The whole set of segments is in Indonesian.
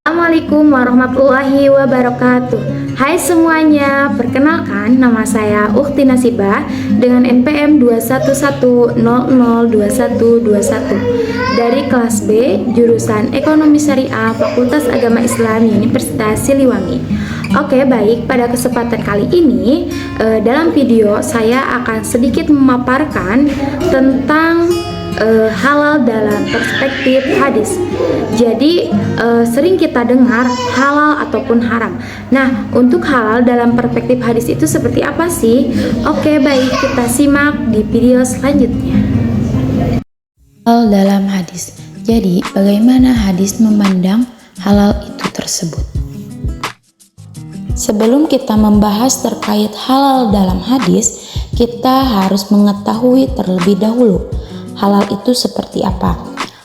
Assalamualaikum warahmatullahi wabarakatuh. Hai semuanya, perkenalkan nama saya Ukhti Nasibah dengan NPM 211002121 dari kelas B jurusan Ekonomi Syariah Fakultas Agama Islam Universitas Siliwangi. Oke, baik, pada kesempatan kali ini dalam video saya akan sedikit memaparkan tentang halal dalam perspektif hadis. Jadi sering kita dengar halal ataupun haram. Nah, untuk halal dalam perspektif hadis itu seperti apa sih? Oke, baik, kita simak di video selanjutnya. Halal dalam hadis. Jadi, bagaimana hadis memandang halal itu tersebut? Sebelum kita membahas terkait halal dalam hadis, kita harus mengetahui terlebih dahulu halal itu seperti apa.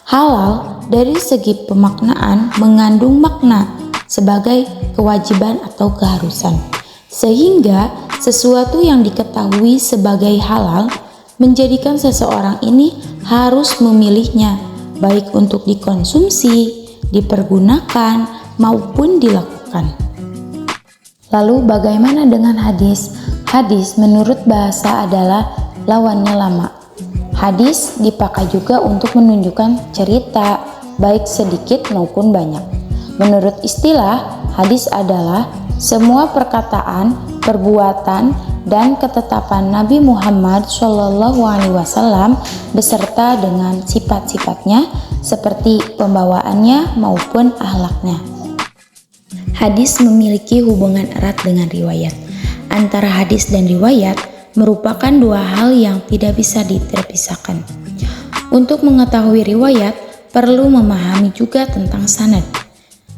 Halal dari segi pemaknaan mengandung makna sebagai kewajiban atau keharusan, sehingga sesuatu yang diketahui sebagai halal menjadikan seseorang ini harus memilihnya, baik untuk dikonsumsi, dipergunakan, maupun dilakukan. Lalu bagaimana dengan hadis? Hadis menurut bahasa adalah lawannya lama. Hadis dipakai juga untuk menunjukkan cerita, baik sedikit maupun banyak. Menurut istilah, hadis adalah semua perkataan, perbuatan, dan ketetapan Nabi Muhammad SAW beserta dengan sifat-sifatnya seperti pembawaannya maupun akhlaknya. Hadis memiliki hubungan erat dengan riwayat. Antara hadis dan riwayat merupakan dua hal yang tidak bisa terpisahkan. Untuk mengetahui riwayat, perlu memahami juga tentang sanad.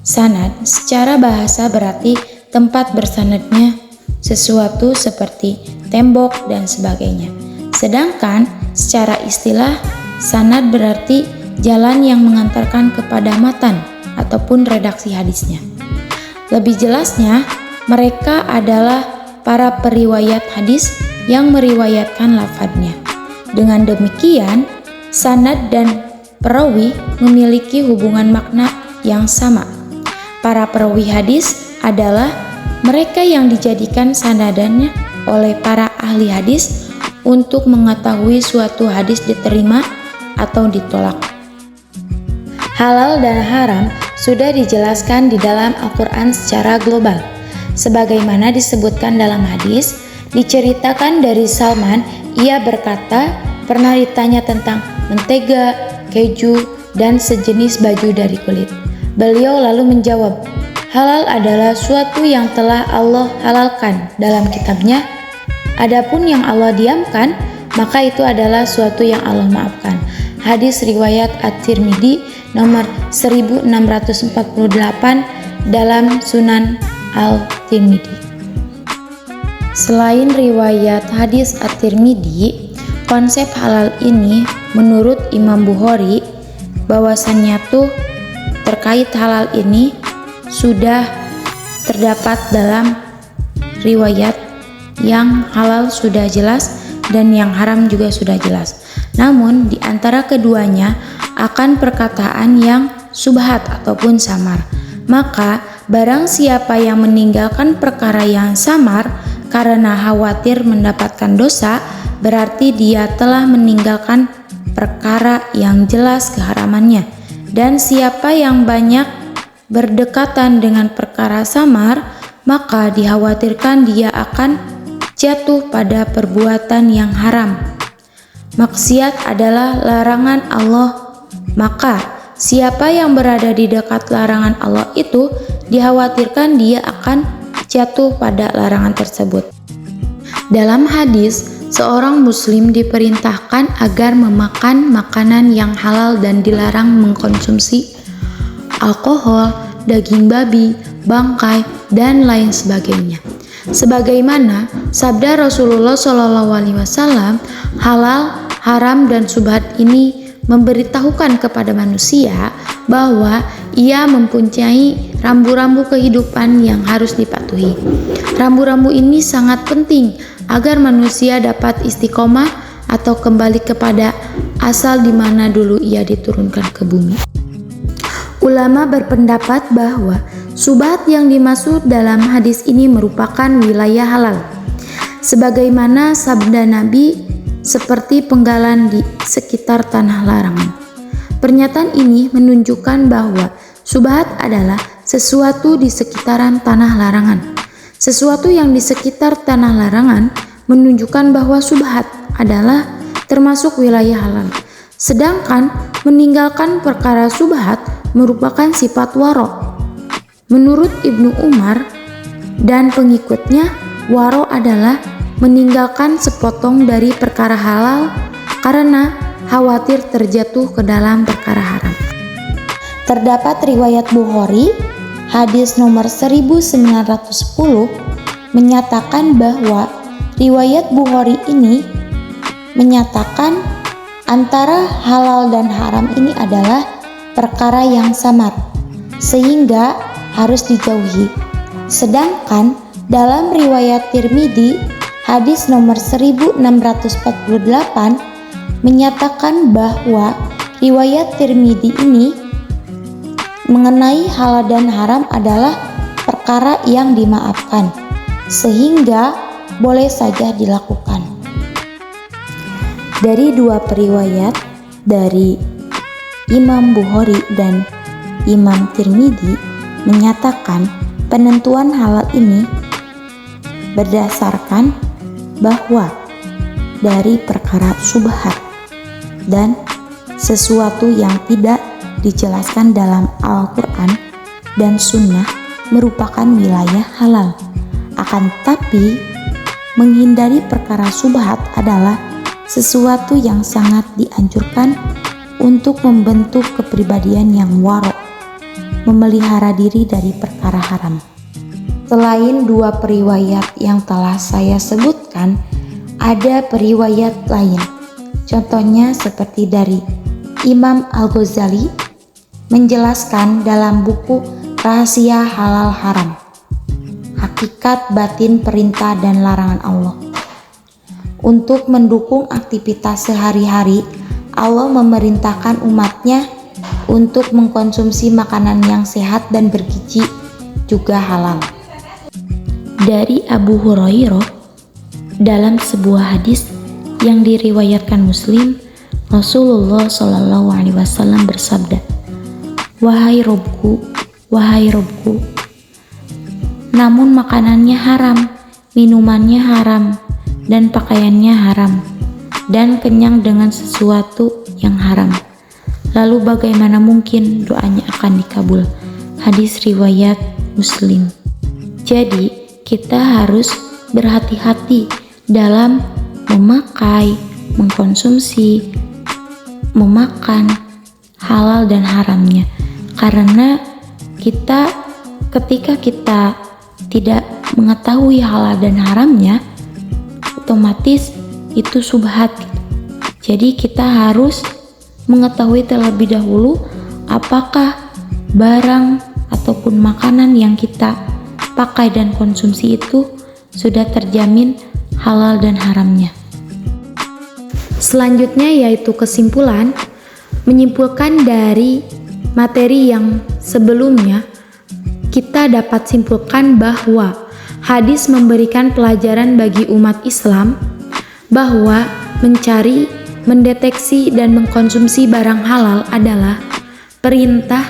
Sanad secara bahasa berarti tempat bersanadnya sesuatu seperti tembok dan sebagainya. Sedangkan secara istilah, sanad berarti jalan yang mengantarkan kepada matan ataupun redaksi hadisnya. Lebih jelasnya, mereka adalah para periwayat hadis yang meriwayatkan lafadznya. Dengan demikian, sanad dan perawi memiliki hubungan makna yang sama. Para perawi hadis adalah mereka yang dijadikan sanadannya oleh para ahli hadis untuk mengetahui suatu hadis diterima atau ditolak. Halal dan haram sudah dijelaskan di dalam Al-Quran secara global. Sebagaimana disebutkan dalam hadis, diceritakan dari Salman, ia berkata pernah ditanya tentang mentega, keju, dan sejenis baju dari kulit. Beliau lalu menjawab, halal adalah suatu yang telah Allah halalkan dalam kitabnya. Adapun yang Allah diamkan, maka itu adalah suatu yang Allah maafkan. Hadis riwayat At-Tirmidzi nomor 1648 dalam Sunan Al-Tirmidzi. Selain riwayat hadis At-Tirmidzi, konsep halal ini menurut Imam Bukhari bahwasannya tuh terkait halal ini sudah terdapat dalam riwayat yang halal sudah jelas dan yang haram juga sudah jelas. Namun di antara keduanya akan perkataan yang subhat ataupun samar. Maka barang siapa yang meninggalkan perkara yang samar karena khawatir mendapatkan dosa, berarti dia telah meninggalkan perkara yang jelas keharamannya. Dan siapa yang banyak berdekatan dengan perkara samar, maka dikhawatirkan dia akan jatuh pada perbuatan yang haram. Maksiat adalah larangan Allah, maka siapa yang berada di dekat larangan Allah itu dikhawatirkan dia akan jatuh pada larangan tersebut. Dalam hadis, seorang muslim diperintahkan agar memakan makanan yang halal dan dilarang mengkonsumsi alkohol, daging babi, bangkai, dan lain sebagainya. Sebagaimana sabda Rasulullah SAW, halal, haram, dan subhat ini memberitahukan kepada manusia bahwa ia mempunyai rambu-rambu kehidupan yang harus dipatuhi. Rambu-rambu ini sangat penting agar manusia dapat istiqomah atau kembali kepada asal di mana dulu ia diturunkan ke bumi. Ulama berpendapat bahwa subhat yang dimaksud dalam hadis ini merupakan wilayah halal, sebagaimana sabda Nabi seperti penggalan di sekitar tanah larangan. Pernyataan ini menunjukkan bahwa subhat adalah sesuatu di sekitaran tanah larangan. Sesuatu yang di sekitar tanah larangan menunjukkan bahwa subhat adalah termasuk wilayah halal. Sedangkan meninggalkan perkara subhat merupakan sifat waro. Menurut Ibnu Umar dan pengikutnya, waro adalah meninggalkan sepotong dari perkara halal karena khawatir terjatuh ke dalam perkara haram. Terdapat riwayat Bukhari, hadis nomor 1910, menyatakan bahwa riwayat Bukhari ini menyatakan antara halal dan haram ini adalah perkara yang samar, sehingga harus dijauhi. Sedangkan dalam riwayat Tirmidzi, hadis nomor 1648, menyatakan bahwa riwayat Tirmidzi ini mengenai halal dan haram adalah perkara yang dimaafkan, sehingga boleh saja dilakukan. Dari dua periwayat dari Imam Bukhari dan Imam Tirmidzi menyatakan penentuan halal ini berdasarkan bahwa dari perkara subhat dan sesuatu yang tidak dijelaskan dalam Al-Quran dan Sunnah merupakan wilayah halal. Akan tetapi menghindari perkara subhat adalah sesuatu yang sangat dianjurkan untuk membentuk kepribadian yang waro, memelihara diri dari perkara haram. Selain dua periwayat yang telah saya sebutkan, ada periwayat lain. Contohnya seperti dari Imam Al-Ghazali menjelaskan dalam buku Rahasia Halal Haram, Hakikat Batin Perintah dan Larangan Allah. Untuk mendukung aktivitas sehari-hari, Allah memerintahkan umatnya untuk mengkonsumsi makanan yang sehat dan bergizi juga halal. Dari Abu Hurairah, dalam sebuah hadis yang diriwayatkan Muslim, Rasulullah SAW bersabda, wahai Robku, namun makanannya haram, minumannya haram, dan pakaiannya haram, dan kenyang dengan sesuatu yang haram. Lalu bagaimana mungkin doanya akan dikabul? Hadis riwayat Muslim. Jadi kita harus berhati-hati dalam memakai, mengkonsumsi, memakan halal dan haramnya, karena ketika kita tidak mengetahui halal dan haramnya, otomatis itu subhat. Jadi kita harus mengetahui terlebih dahulu apakah barang ataupun makanan yang kita pakai dan konsumsi itu sudah terjamin halal dan haramnya. Selanjutnya yaitu kesimpulan. Menyimpulkan dari materi yang sebelumnya, kita dapat simpulkan bahwa hadis memberikan pelajaran bagi umat Islam bahwa mencari, mendeteksi, dan mengkonsumsi barang halal adalah perintah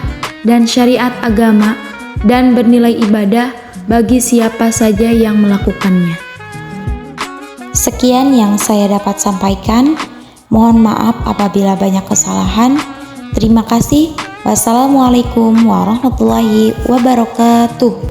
dan syariat agama dan bernilai ibadah bagi siapa saja yang melakukannya. Sekian yang saya dapat sampaikan. Mohon maaf apabila banyak kesalahan. Terima kasih. Wassalamualaikum warahmatullahi wabarakatuh.